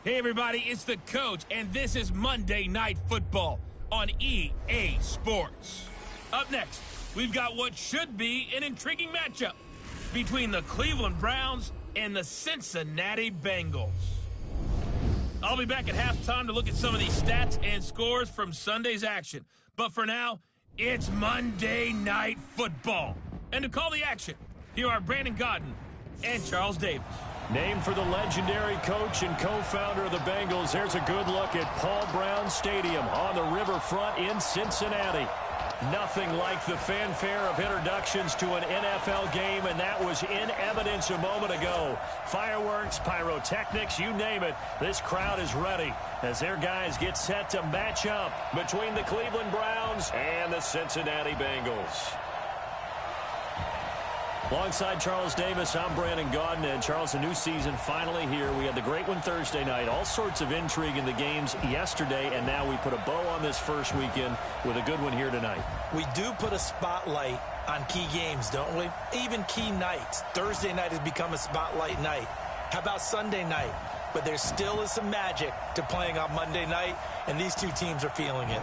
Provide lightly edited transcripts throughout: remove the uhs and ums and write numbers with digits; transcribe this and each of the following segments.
Hey everybody, it's the coach, and this is Monday Night Football on EA Sports. Up next, we've got what should be an intriguing matchup between the Cleveland Browns and the Cincinnati Bengals. I'll be back at halftime to look at some of these stats and scores from Sunday's action. But for now, it's Monday Night Football. And to call the action, here are Brandon Godden and Charles Davis. Named for the legendary coach and co-founder of the Bengals, there's a good look at Paul Brown Stadium on the riverfront in Cincinnati. Nothing like the fanfare of introductions to an NFL game, and that was in evidence a moment ago. Fireworks, pyrotechnics, you name it, this crowd is ready as their guys get set to match up between the Cleveland Browns and the Cincinnati Bengals. Alongside Charles Davis, I'm Brandon Godden. And Charles, a new season finally here. We had the great one Thursday night. All sorts of intrigue in the games yesterday, and now we put a bow on this first weekend with a good one here tonight. We do put a spotlight on key games, don't we? Even key nights. Thursday night has become a spotlight night. How about Sunday night? But there still is some magic to playing on Monday night, and these two teams are feeling it.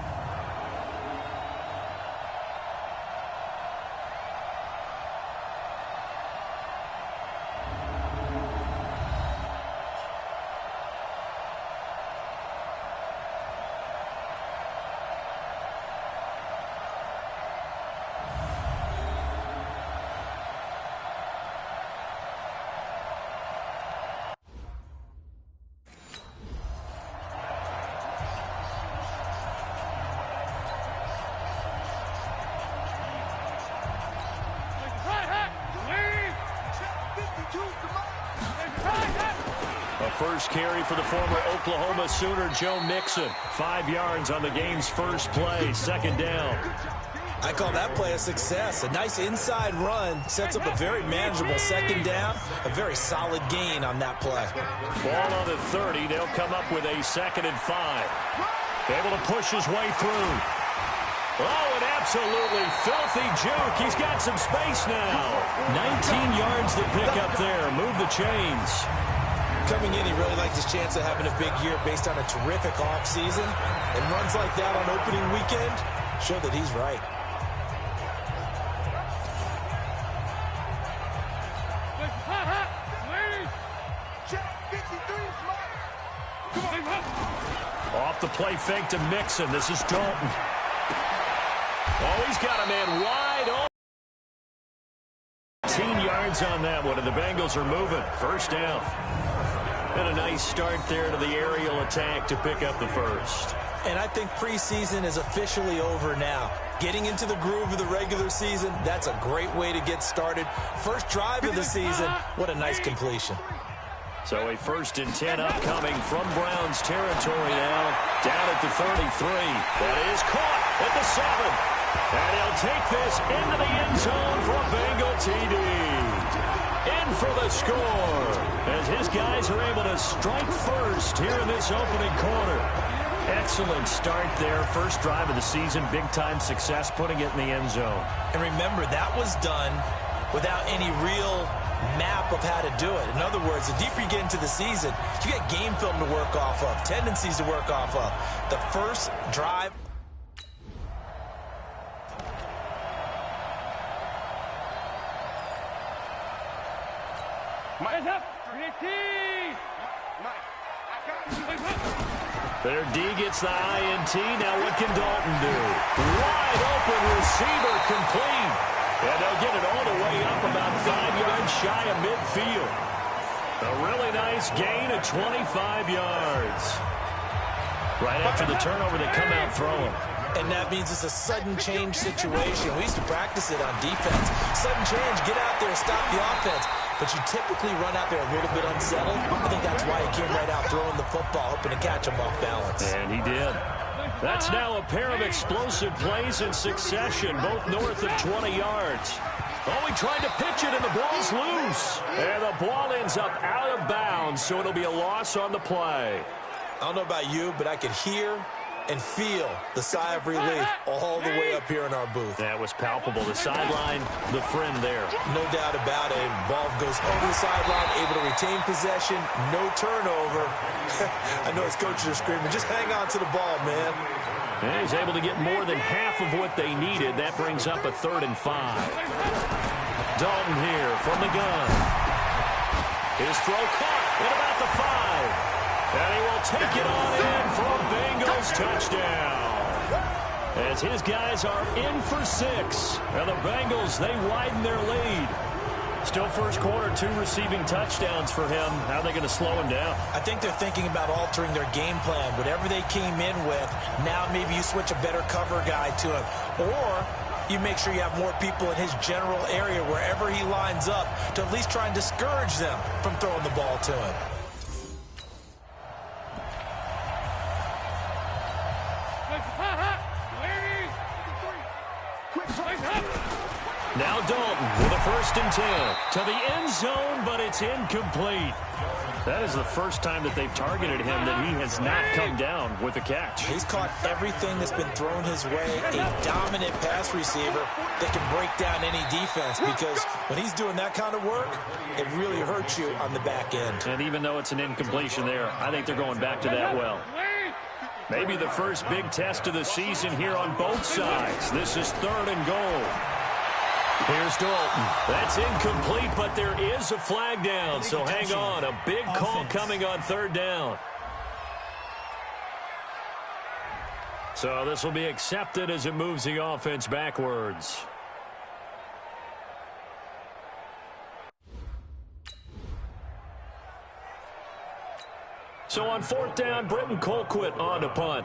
First carry for the former Oklahoma Sooner, Joe Mixon. 5 yards on the game's first play, second down. I call that play a success. A nice inside run sets up a very manageable second down. A very solid gain on that play. Ball on the 30. They'll come up with a 2nd and 5. Able to push his way through. Oh, an absolutely filthy juke. He's got some space now. 19 yards to pick up there. Move the chains. Coming in, he really liked his chance of having a big year based on a terrific offseason. And runs like that on opening weekend show that he's right. Off the play fake to Mixon. This is Dalton. Oh, he's got a man wide open. 18 yards on that one, and the Bengals are moving. First down. And a nice start there to the aerial attack to pick up the first. And I think preseason is officially over now. Getting into the groove of the regular season, that's a great way to get started. First drive of the season, what a nice completion. So a 1st and 10 upcoming from Browns territory now. Down at the 33. That is caught at the 7. And he'll take this into the end zone for a Bengal TD. In for the score as his guys are able to strike first here in this opening quarter. Excellent start there. First drive of the season. Big-time success putting it in the end zone. And remember, that was done without any real map of how to do it. In other words, the deeper you get into the season, you get game film to work off of, tendencies to work off of. The first drive. Their D gets the INT. Now what can Dalton do? Wide open receiver complete. And they'll get it all the way up about 5 yards shy of midfield. A really nice gain of 25 yards. Right after the turnover, they come out throwing. And that means it's a sudden change situation. We used to practice it on defense. Sudden change, get out there, stop the offense. But you typically run out there a little bit unsettled. I think that's why he came right out throwing the football, hoping to catch him off balance. And he did. That's now a pair of explosive plays in succession, both north of 20 yards. Oh, he tried to pitch it, and the ball's loose. And the ball ends up out of bounds, so it'll be a loss on the play. I don't know about you, but I could hear and feel the sigh of relief all the way up here in our booth. That was palpable. The sideline, the friend there. No doubt about it. Ball goes over the sideline, able to retain possession, no turnover. I know his coaches are screaming, just hang on to the ball, man. And he's able to get more than half of what they needed. That brings up a 3rd and 5. Dalton here from the gun. His throw caught at about the 5. And he will take it on in for a Bengals touchdown. As his guys are in for 6. And the Bengals, they widen their lead. Still first quarter, 2 receiving touchdowns for him. How are they going to slow him down? I think they're thinking about altering their game plan. Whatever they came in with, now maybe you switch a better cover guy to him. Or you make sure you have more people in his general area wherever he lines up to at least try and discourage them from throwing the ball to him. Now Dalton with a 1st and 10 to the end zone, but it's incomplete. That is the first time that they've targeted him that he has not come down with a catch. He's caught everything that's been thrown his way, a dominant pass receiver that can break down any defense, because when he's doing that kind of work, it really hurts you on the back end. And even though it's an incompletion there, I think they're going back to that well. Maybe the first big test of the season here on both sides. This is 3rd and goal. Here's Dalton. That's incomplete, but there is a flag down, so hang on. A big call coming on 3rd down. So this will be accepted as it moves the offense backwards. So on 4th down, Britton Colquitt on to punt.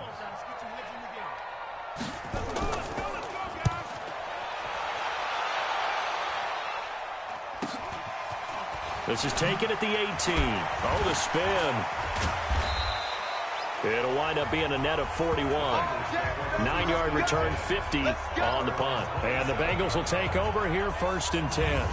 This is taken at the 18. Oh, the spin. It'll wind up being a net of 41. 9-yard return, 50 on the punt. And the Bengals will take over here 1st and 10.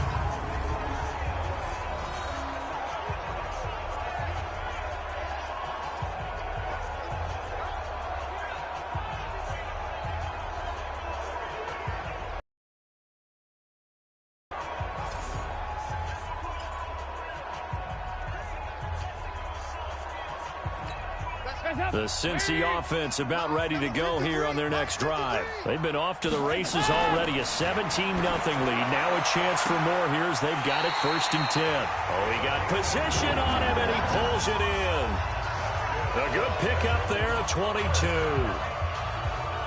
The Cincy offense about ready to go here on their next drive. They've been off to the races already, a 17-0 lead. Now a chance for more here as they've got it 1st and 10. Oh, he got position on him, and he pulls it in. A good pickup there, a 22.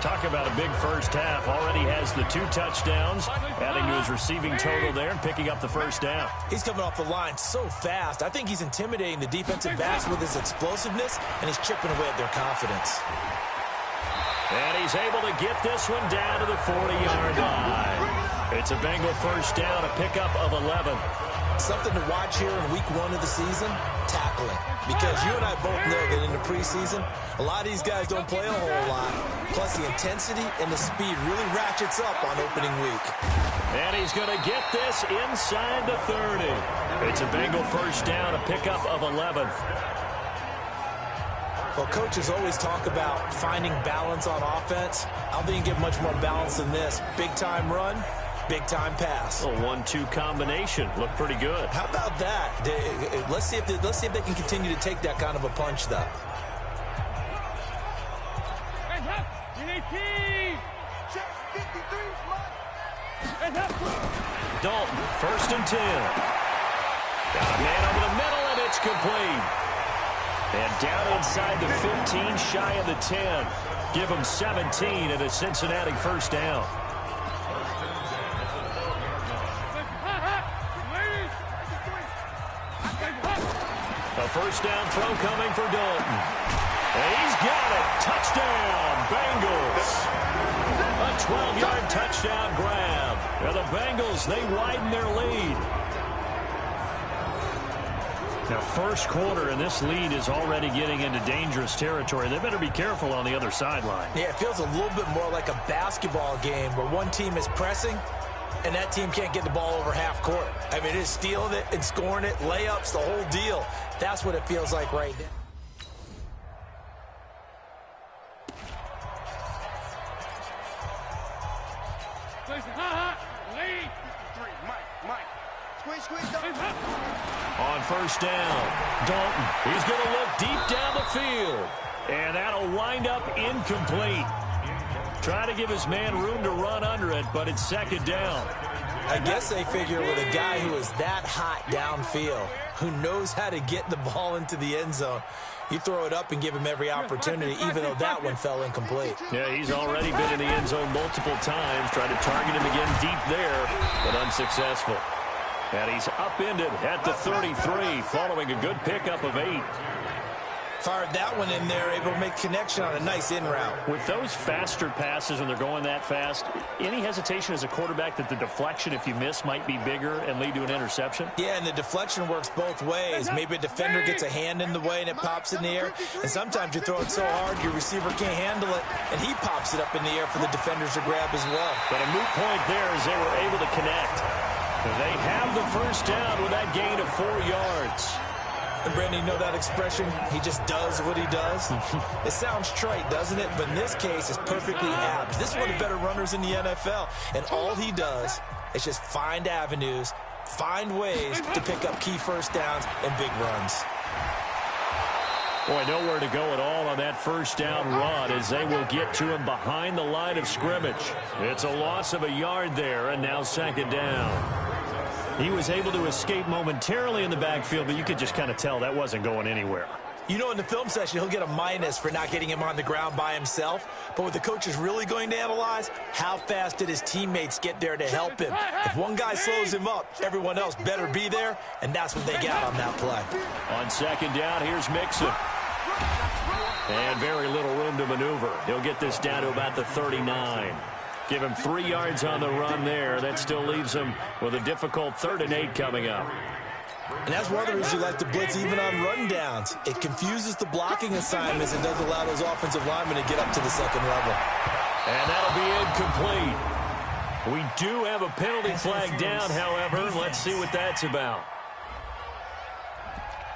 Talk about a big first half. Already has the 2 touchdowns, adding to his receiving total there and picking up the 1st down. He's coming off the line so fast. I think he's intimidating the defensive backs with his explosiveness, and he's chipping away at their confidence. And he's able to get this one down to the 40-yard line. It's a Bengal 1st down, a pickup of 11. Something to watch here in week 1 of the season, tackling. Because you and I both know that in the preseason, a lot of these guys don't play a whole lot. Plus, the intensity and the speed really ratchets up on opening week. And he's going to get this inside the 30. It's a Bengal 1st down, a pickup of 11. Well, coaches always talk about finding balance on offense. I don't think you can get much more balance than this. Big-time run, big-time pass. A 1-2 combination. Looked pretty good. How about that? Let's see if they can continue to take that kind of a punch, though. Dalton, 1st and 10. Got a man over the middle, and it's complete. And down inside the 15, shy of the 10. Give him 17 at a Cincinnati 1st down. A 1st down throw coming for Dalton. And he's got it. Touchdown, Bengals. A 12-yard touchdown grab. And the Bengals, they widen their lead. Now, first quarter, and this lead is already getting into dangerous territory. They better be careful on the other sideline. Yeah, it feels a little bit more like a basketball game where one team is pressing and that team can't get the ball over half court. I mean, it is stealing it and scoring it, layups, the whole deal. That's what it feels like right now. On first down, Dalton. He's going to look deep down the field. And that'll wind up incomplete. Trying to give his man room to run under it, but it's second down. I guess they figure with a guy who is that hot downfield, who knows how to get the ball into the end zone, you throw it up and give him every opportunity, even though that one fell incomplete. Yeah, he's already been in the end zone multiple times, tried to target him again deep there, but unsuccessful. And he's upended at the 33, following a good pickup of 8. Fired that one in there, able to make connection on a nice in route. With those faster passes and they're going that fast, any hesitation as a quarterback that the deflection, if you miss, might be bigger and lead to an interception? Yeah, and the deflection works both ways. Maybe a defender gets a hand in the way and it pops in the air. And sometimes you throw it so hard your receiver can't handle it, and he pops it up in the air for the defenders to grab as well. But a moot point there as they were able to connect. They have the first down with that gain of 4 yards. And Brandon, you know that expression? He just does what he does. It sounds trite, doesn't it? But in this case, it's perfectly apt. This is one of the better runners in the NFL. And all he does is just find avenues, find ways to pick up key first downs and big runs. Boy, nowhere to go at all on that first down run as they will get to him behind the line of scrimmage. It's a loss of a yard there, and now second down. He was able to escape momentarily in the backfield, but you could just kind of tell that wasn't going anywhere. You know, in the film session, he'll get a minus for not getting him on the ground by himself. But what the coach is really going to analyze, how fast did his teammates get there to help him? If one guy slows him up, everyone else better be there, and that's what they got on that play. On second down, here's Mixon. And very little room to maneuver. He'll get this down to about the 39. Give him 3 yards on the run there. That still leaves him with a difficult 3rd and 8 coming up. And that's one of the reasons you like to blitz even on run downs. It confuses the blocking assignments and doesn't allow those offensive linemen to get up to the second level. And that'll be incomplete. We do have a penalty flag down, however. Let's see what that's about.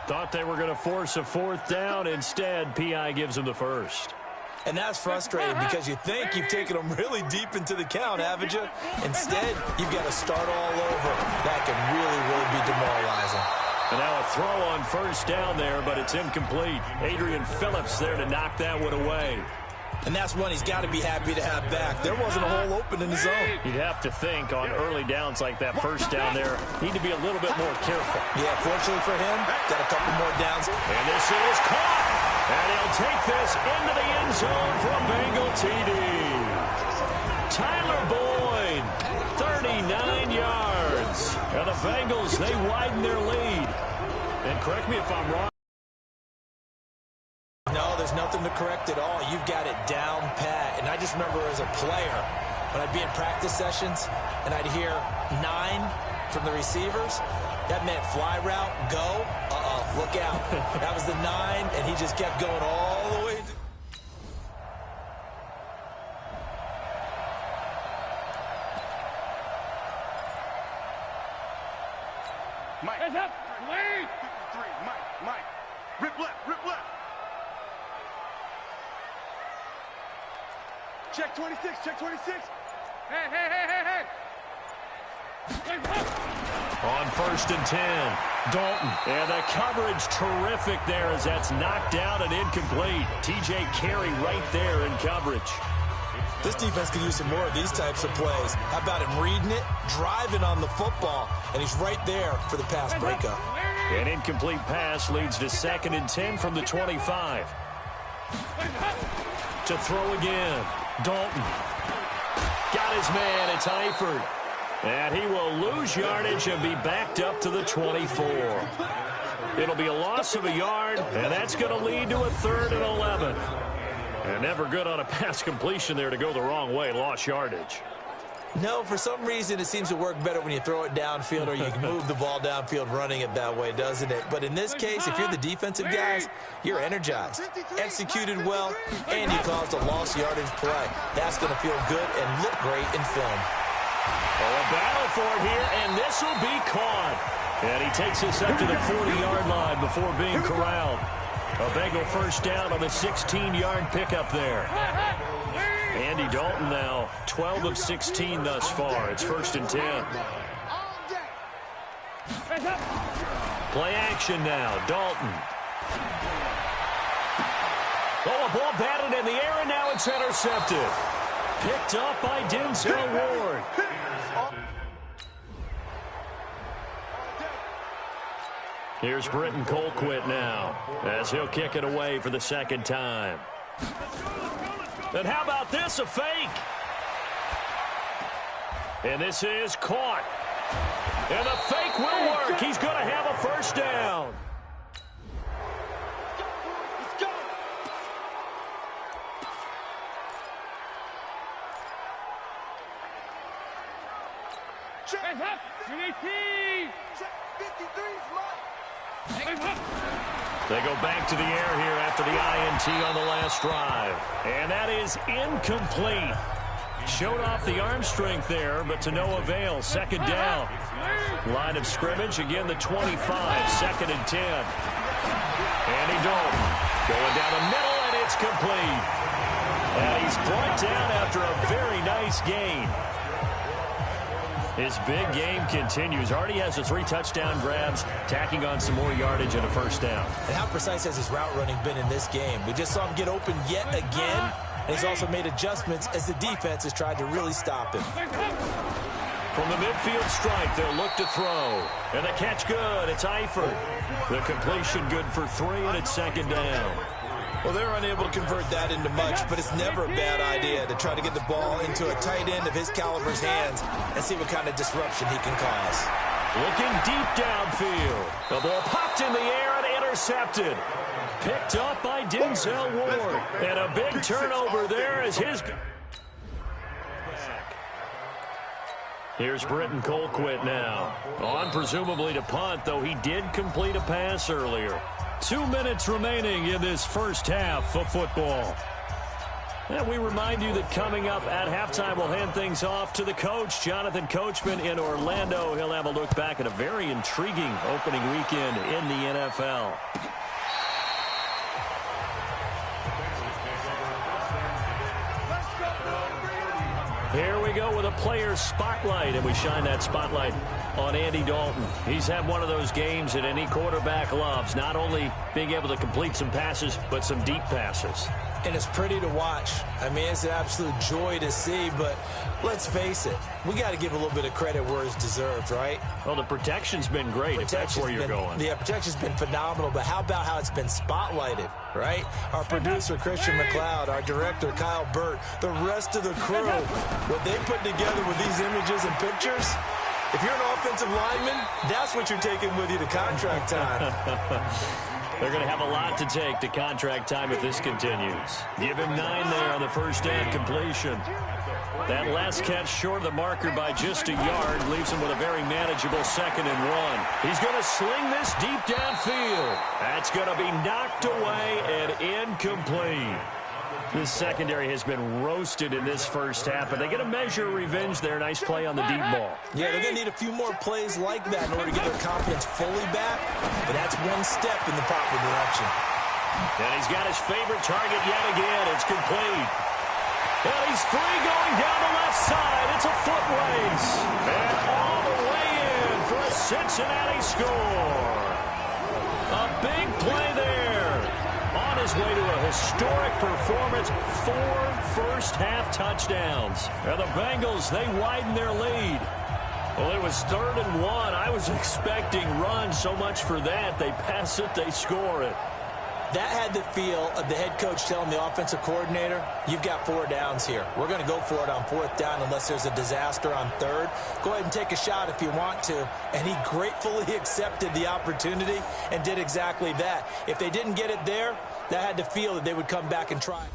Thought they were going to force a 4th down. Instead, P.I. gives them the first. And that's frustrating because you think you've taken them really deep into the count, haven't you? Instead, you've got to start all over. That can really be demoralizing. And now a throw on first down there, but it's incomplete. Adrian Phillips there to knock that one away. And that's one he's got to be happy to have back. There wasn't a hole open in the zone. You'd have to think on early downs like that first down there, need to be a little bit more careful. Yeah, fortunately for him, got a couple more downs. And this is caught. And he'll take this into the end zone for a Bengal TD. Tyler Boyd, 39 yards. And the Bengals, they widen their lead. And correct me if I'm wrong. No, there's nothing to correct at all. You've got it down pat. And I just remember as a player, when I'd be in practice sessions and I'd hear 9 from the receivers, that meant fly route, go, look out. That was the 9, and he just kept going all the way. Mike. Heads up. Lead. 53. Mike. Rip left. Check 26. Hey. On first and 10, Dalton. And the coverage terrific there as that's knocked down and incomplete. TJ Carey right there in coverage. This defense could use some more of these types of plays. How about him reading it, driving on the football, and he's right there for the pass breakup. An incomplete pass leads to 2nd and 10 from the 25. To throw again, Dalton. Got his man, it's Eifert. And he will lose yardage and be backed up to the 24. It'll be a loss of a yard, and that's going to lead to a 3rd and 11. And never good on a pass completion there to go the wrong way, lost yardage. No, for some reason, it seems to work better when you throw it downfield or you can move the ball downfield running it that way, doesn't it? But in this case, if you're the defensive guys, you're energized, executed well, and you caused a lost yardage play. That's going to feel good and look great in film. Oh, a battle for it here, and this will be caught. And he takes this up to the 40-yard line before being corralled. A Bengal first down on the 16-yard pickup there. Andy Dalton now 12 of 16 thus far. It's 1st and 10. Play action now. Dalton. Oh, a ball batted in the air, and now it's intercepted. Picked up by Denzel Ward. Here's Britton Colquitt now, as he'll kick it away for the 2nd time. And how about this, a fake? And this is caught. And the fake will work. He's going to have a 1st down. They go back to the air here after the INT on the last drive. And that is incomplete. Showed off the arm strength there, but to no avail. 2nd down. Line of scrimmage, again the 25. 2nd and 10. Andy Dalton going down the middle, and it's complete. And he's brought down after a very nice gain. His big game continues. Already has the 3 touchdown grabs, tacking on some more yardage and a 1st down. And how precise has his route running been in this game? We just saw him get open yet again, and he's also made adjustments as the defense has tried to really stop him. From the midfield stripe, they'll look to throw. And the catch good. It's Eifert. The completion good for 3, and it's 2nd down. Well, they're unable to convert that into much, but it's never a bad idea to try to get the ball into a tight end of his caliber's hands and see what kind of disruption he can cause. Looking deep downfield. The ball popped in the air and intercepted. Picked up by Denzel Ward. And a big turnover there as his... Here's Britton Colquitt now. On presumably to punt, though he did complete a pass earlier. 2 minutes remaining in this 1st half of football. And we remind you that coming up at halftime, we'll hand things off to the coach, Jonathan Coachman in Orlando. He'll have a look back at a very intriguing opening weekend in the NFL. Here we go with a player's spotlight, and we shine that spotlight on Andy Dalton. He's had one of those games that any quarterback loves, not only being able to complete some passes, but some deep passes. And it's pretty to watch. I mean, it's an absolute joy to see, but let's face it, we got to give a little bit of credit where it's deserved, right? Well, the protection's been great, if that's where you're going. Yeah, protection's been phenomenal, but how about how it's been spotlighted, right? Our producer, Christian McLeod, our director, Kyle Burt, the rest of the crew, what they put together with these images and pictures, if you're an offensive lineman, that's what you're taking with you to contract time. They're going to have a lot to take to contract time if this continues. Give him 9 there on the 1st down completion. That last catch short of the marker by just a yard leaves him with a very manageable 2nd and 1. He's going to sling this deep downfield. That's going to be knocked away and incomplete. This secondary has been roasted in this 1st half, but they get a measure of revenge there. Nice play on the deep ball. Yeah, they're going to need a few more plays like that in order to get their confidence fully back, but that's one step in the proper direction. And he's got his favorite target yet again. It's complete. And he's free going down the left side. It's a foot race. And all the way in for a Cincinnati score. A big play there. On his way to a historic performance, 4 first-half touchdowns. And the Bengals, they widen their lead. Well, it was 3rd and 1. I was expecting runs, so much for that. They pass it, they score it. That had the feel of the head coach telling the offensive coordinator, you've got 4 downs here. We're going to go for it on 4th down unless there's a disaster on 3rd. Go ahead and take a shot if you want to. And he gratefully accepted the opportunity and did exactly that. If they didn't get it there, that had to feel that they would come back and try.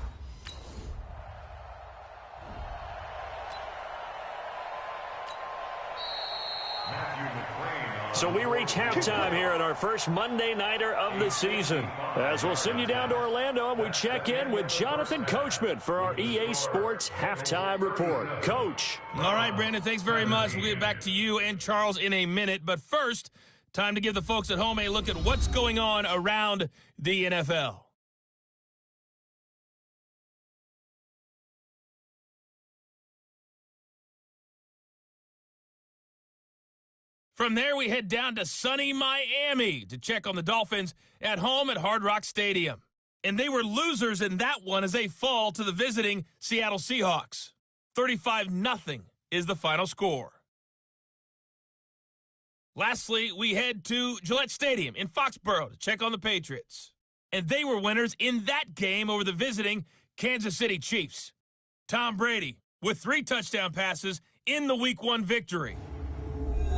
So we reach halftime here in our first Monday Nighter of the season. As we'll send you down to Orlando, and we check in with Jonathan Coachman for our EA Sports Halftime Report. Coach. All right, Brandon, thanks very much. We'll get back to you and Charles in a minute. But first, time to give the folks at home a look at what's going on around the NFL. From there, we head down to sunny Miami to check on the Dolphins at home at Hard Rock Stadium. And they were losers in that one as they fall to the visiting Seattle Seahawks. 35-0 is the final score. Lastly, we head to Gillette Stadium in Foxborough to check on the Patriots. And they were winners in that game over the visiting Kansas City Chiefs. Tom Brady with 3 touchdown passes in the Week 1 victory.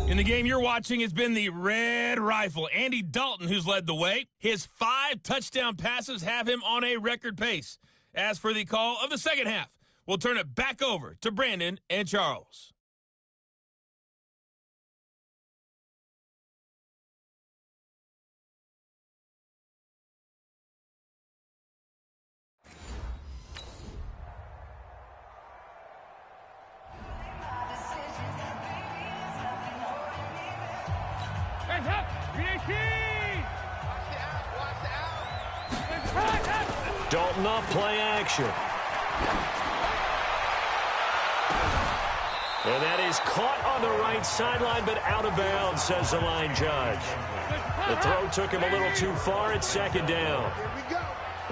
In the game you're watching, it's been the Red Rifle, Andy Dalton, who's led the way. His 5 touchdown passes have him on a record pace. As for the call of the second half, we'll turn it back over to Brandon and Charles. Dalton off play action. And that is caught on the right sideline, but out of bounds, says the line judge. The throw took him a little too far at second down.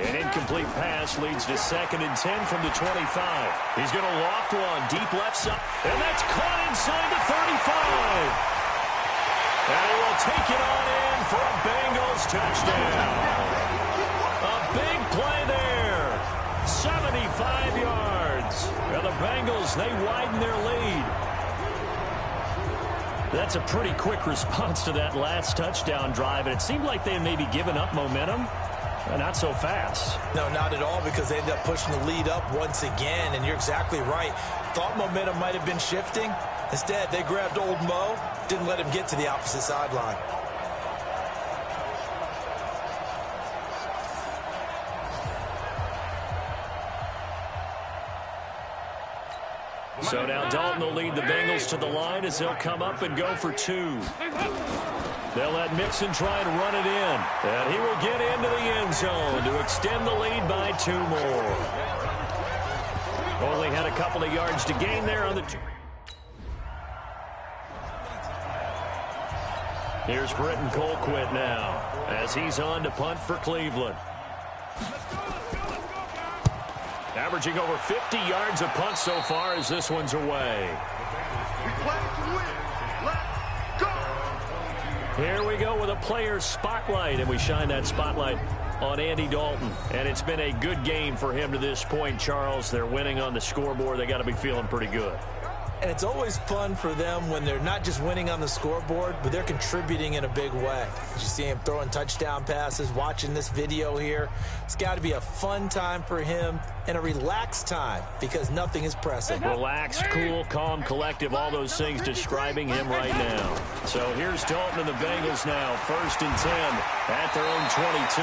An incomplete pass leads to 2nd and 10 from the 25. He's going to loft one deep left side, and that's caught inside the 35. And he will take it on in for a Bengals touchdown. A big play there. 75 yards. And the Bengals, they widen their lead. That's a pretty quick response to that last touchdown drive, and it seemed like they had maybe given up momentum. Not so fast. No, not at all, because they ended up pushing the lead up once again, and you're exactly right. Thought momentum might have been shifting. Instead, they grabbed old Mo, didn't let him get to the opposite sideline. So now Dalton will lead the Bengals to the line as they'll come up and go for 2. They'll let Mixon try and run it in. And he will get into the end zone to extend the lead by 2 more. Only had a couple of yards to gain there on the... Here's Britton Colquitt now as he's on to punt for Cleveland. Averaging over 50 yards a punt so far as this one's away. Here we go with a player's spotlight, and we shine that spotlight on Andy Dalton. And it's been a good game for him to this point, Charles. They're winning on the scoreboard. They got to be feeling pretty good. And it's always fun for them when they're not just winning on the scoreboard, but they're contributing in a big way. You see him throwing touchdown passes, watching this video here. It's got to be a fun time for him and a relaxed time because nothing is pressing. Relaxed, cool, calm, collective, all those things describing him right now. So here's Dalton and the Bengals now, 1st and 10 at their own 22.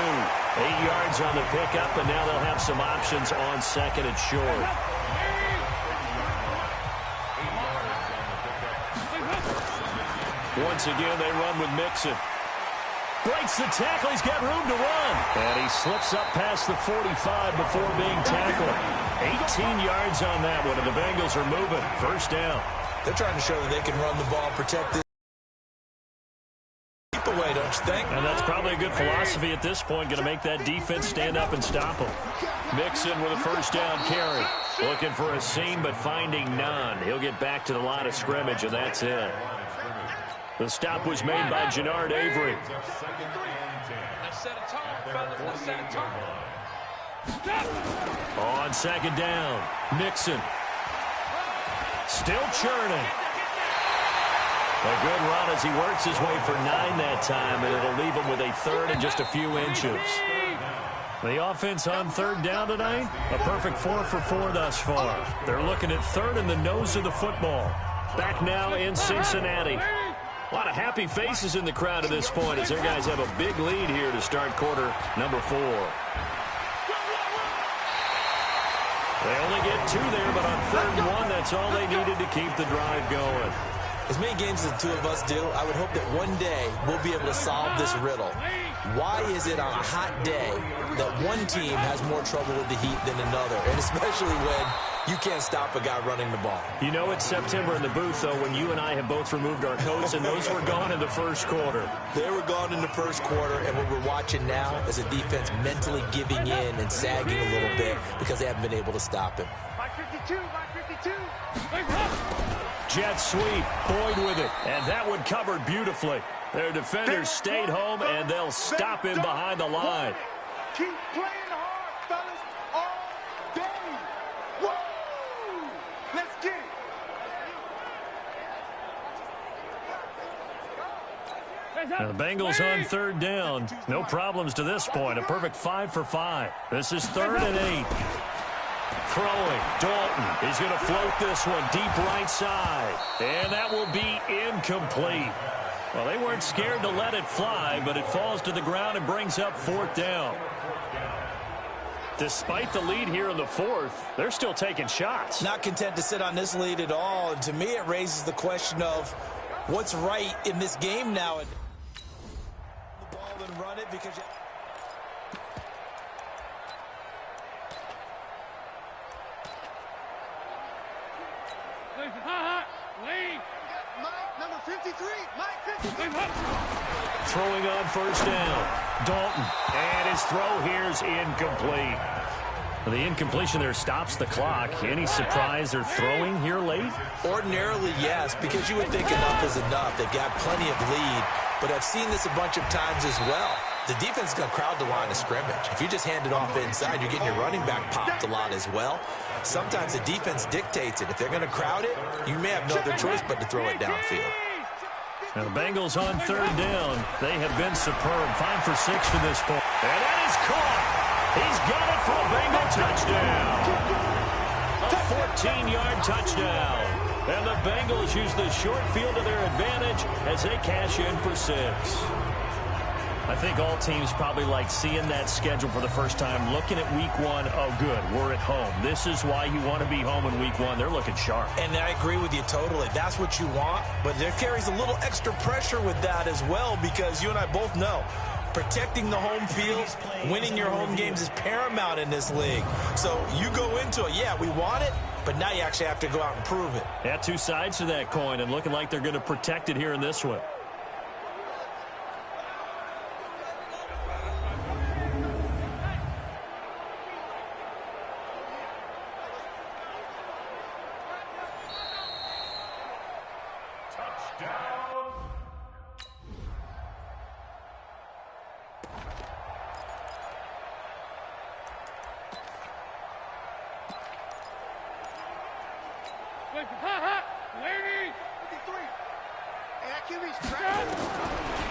8 yards on the pickup, and now they'll have some options on 2nd and short. Once again, they run with Mixon. Breaks the tackle. He's got room to run. And he slips up past the 45 before being tackled. 18 yards on that one, and the Bengals are moving. 1st down. They're trying to show that they can run the ball, protect this away, don't you think? And that's probably a good philosophy at this point. Going to make that defense stand up and stop them. Mixon with a 1st down carry. Looking for a seam, but finding none. He'll get back to the line of scrimmage, and that's it. The stop was made by Jannard Avery. On 2nd down, Mixon. Still churning. A good run as he works his way for 9 that time, and it'll leave him with a 3rd and just a few inches. The offense on 3rd down tonight, a perfect 4 for 4 thus far. They're looking at 3rd in the nose of the football. Back now in Cincinnati. A lot of happy faces in the crowd at this point as their guys have a big lead here to start quarter number 4. They only get 2 there, but on 3rd and 1, that's all they needed to keep the drive going. As many games as the 2 of us do, I would hope that one day we'll be able to solve this riddle. Why is it on a hot day that one team has more trouble with the heat than another? And especially when You can't stop a guy running the ball. You know it's September in the booth, though, when you and I have both removed our coats, and those were gone in the first quarter. They were gone in the first quarter, and what we're watching now is a defense mentally giving in and sagging a little bit because they haven't been able to stop him. By 52, by 52. Jet sweep, Boyd with it, and that one covered beautifully. Their defenders stayed home, and they'll stop him behind the line. Keep playing hard, fellas, all day. Woo! Let's get it. Now the Bengals on third down. No problems to this point. A perfect 5 for 5. This is 3rd and 8. Throwing. Dalton is going to float this one deep right side. And that will be incomplete. Well, they weren't scared to let it fly, but it falls to the ground and brings up 4th down. Despite the lead here in the 4th, they're still taking shots. Not content to sit on this lead at all. And to me, it raises the question of what's right in this game now. The ball and run it because you... Mike, number 53. Mike, 53. Throwing on first down. Dalton. And his throw here is incomplete. The incompletion there stops the clock. Any surprise they're throwing here late? Ordinarily, yes, because you would think enough is enough. They've got plenty of lead, but I've seen this a bunch of times as well. The defense is going to crowd the line of scrimmage. If you just hand it off inside, you're getting your running back popped a lot as well. Sometimes the defense dictates it. If they're going to crowd it, you may have no other choice but to throw it downfield. Now the Bengals on third down. They have been superb. 5 for 6 to this point. And that is caught. He's got it for a Bengal touchdown. A 14-yard touchdown. And the Bengals use the short field to their advantage as they cash in for 6. I think all teams probably like seeing that schedule for the first time, looking at week 1. Oh, good, we're at home. This is why you want to be home in week 1. They're looking sharp. And I agree with you totally. That's what you want, but there carries a little extra pressure with that as well because you and I both know protecting the home field, winning your home games is paramount in this league. So you go into it, yeah, we want it, but now you actually have to go out and prove it. Yeah, 2 sides to that coin, and looking like they're going to protect it here in this one.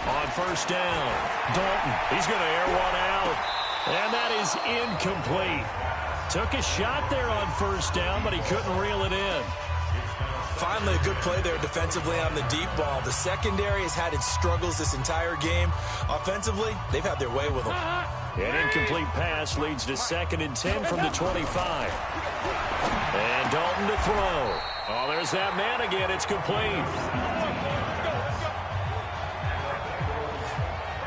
On first down, Dalton, he's going to air one out, and that is incomplete. Took a shot there on first down, but he couldn't reel it in. Finally, a good play there defensively on the deep ball. The secondary has had its struggles this entire game. Offensively, they've had their way with them. An incomplete pass leads to 2nd and 10 from the 25. And Dalton to throw. Oh, there's that man again. It's complete.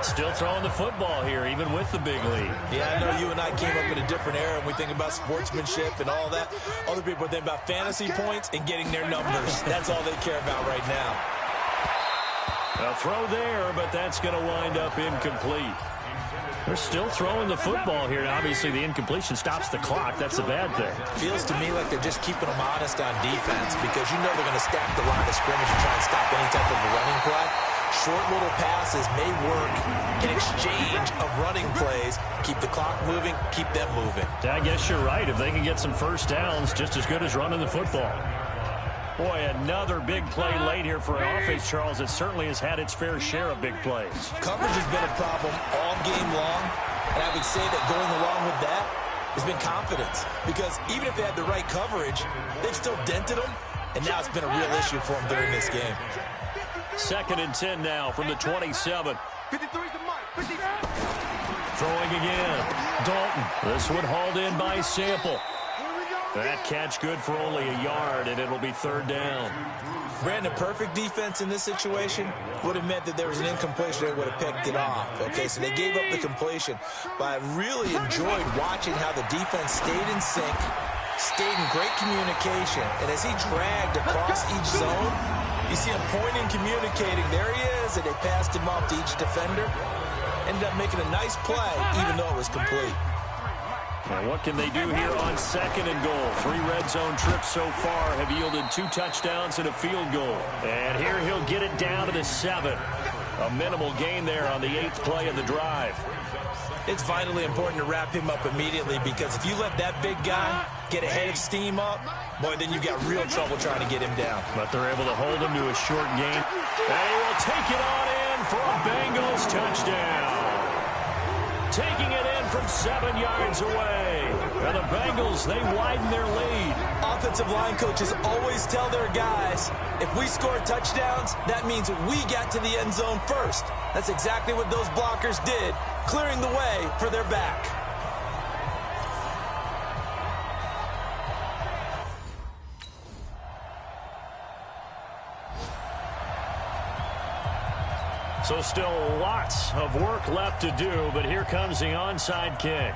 Still throwing the football here, even with the big lead. Yeah, I know you and I came up in a different era, and we think about sportsmanship and all that. Other people think about fantasy points and getting their numbers. That's all they care about right now. A throw there, but that's going to wind up incomplete. They're still throwing the football here. Obviously, the incompletion stops the clock. That's a bad thing. Feels to me like they're just keeping them honest on defense because you know they're going to stack the line of scrimmage and try and stop any type of a running play. Short little passes may work in exchange of running plays. Keep the clock moving, keep them moving. I guess you're right. If they can get some first downs, just as good as running the football. Boy, another big play late here for an offense, Charles. It certainly has had its fair share of big plays. Coverage has been a problem all game long, and I would say that going along with that has been confidence. Because even if they had the right coverage, they've still dented them, and now it's been a real issue for them during this game. 2nd and 10 now from the 27. Throwing again. Dalton. This one hauled in by Sample. That catch good for only a yard, and it'll be 3rd down. Brandon, perfect defense in this situation would have meant that there was an incompletion that would have picked it off. Okay, so they gave up the completion. But I really enjoyed watching how the defense stayed in sync, stayed in great communication. And as he dragged across each zone, you see him pointing, communicating. There he is, and they passed him off to each defender. Ended up making a nice play, even though it was complete. And what can they do here on 2nd and goal? 3 red zone trips so far have yielded 2 touchdowns and a field goal. And here he'll get it down to the 7. A minimal gain there on the 8th play of the drive. It's vitally important to wrap him up immediately, because if you let that big guy get a head of steam up, boy, then you've got real trouble trying to get him down. But they're able to hold him to a short gain. And he will take it on in for a Bengals touchdown. Taking it in from 7 yards away. And the Bengals, they widen their lead. Offensive line coaches always tell their guys, if we score touchdowns, that means we got to the end zone first. That's exactly what those blockers did, clearing the way for their back. So still lots of work left to do, but here comes the onside kick.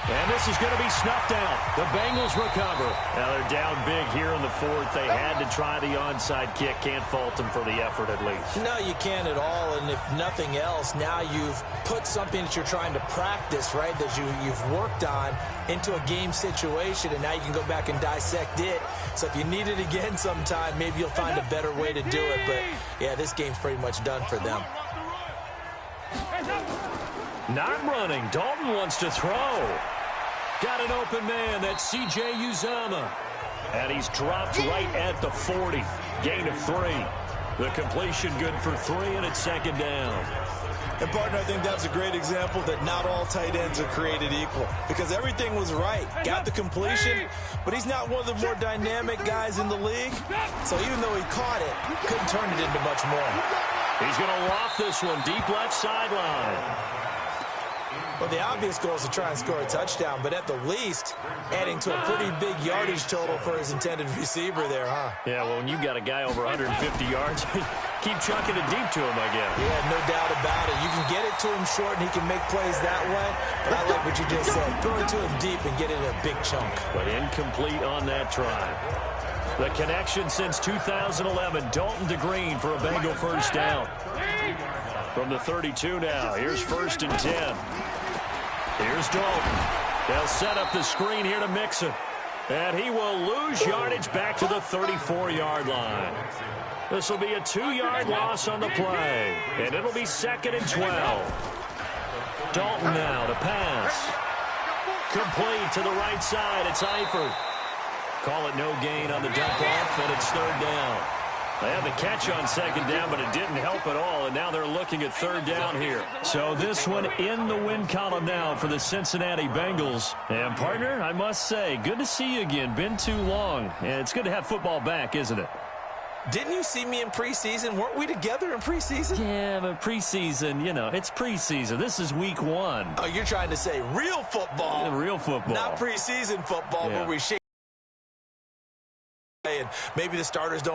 And this is going to be snuffed out. The Bengals recover. Now they're down big here in the 4th. They had to try the onside kick. Can't fault them for the effort at least. No, you can't at all. And if nothing else, now you've put something that you're trying to practice, right, that you've worked on into a game situation, and now you can go back and dissect it. So if you need it again sometime, maybe you'll find a better way to do it. But, yeah, this game's pretty much done for them. Not running. Dalton wants to throw. Got an open man. That's C.J. Uzomah. And he's dropped right at the 40. Gain of 3. The completion good for 3, and it's 2nd down. And, partner, I think that's a great example that not all tight ends are created equal, because everything was right. Got the completion, but he's not one of the more dynamic guys in the league. So even though he caught it, couldn't turn it into much more. He's going to loft this one deep left sideline. Well, the obvious goal is to try and score a touchdown, but at the least, adding to a pretty big yardage total for his intended receiver there, huh? Yeah, well, when you've got a guy over 150 yards, keep chucking it deep to him, I guess. Yeah, no doubt about it. You can get it to him short, and he can make plays that way. But I like what you just said. Throw it to him deep and get it in a big chunk. But incomplete on that try. The connection since 2011, Dalton to Green for a Bengal first down. From the 32 now, here's 1st and 10. Here's Dalton. They'll set up the screen here to Mixon. And he will lose yardage back to the 34-yard line. This will be a 2-yard loss on the play. And it'll be 2nd and 12. Dalton now to pass. Complete to the right side. It's Eifert. Call it no gain on the dump off, and it's 3rd down. They had the catch on 2nd down, but it didn't help at all, and now they're looking at 3rd down here. So this one in the win column now for the Cincinnati Bengals. And, partner, I must say, good to see you again. Been too long. And it's good to have football back, isn't it? Didn't you see me in preseason? Weren't we together in preseason? Yeah, but preseason, you know, it's preseason. This is week 1. Oh, you're trying to say real football. Yeah, real football. Not preseason football, yeah. where we shake and maybe the starters don't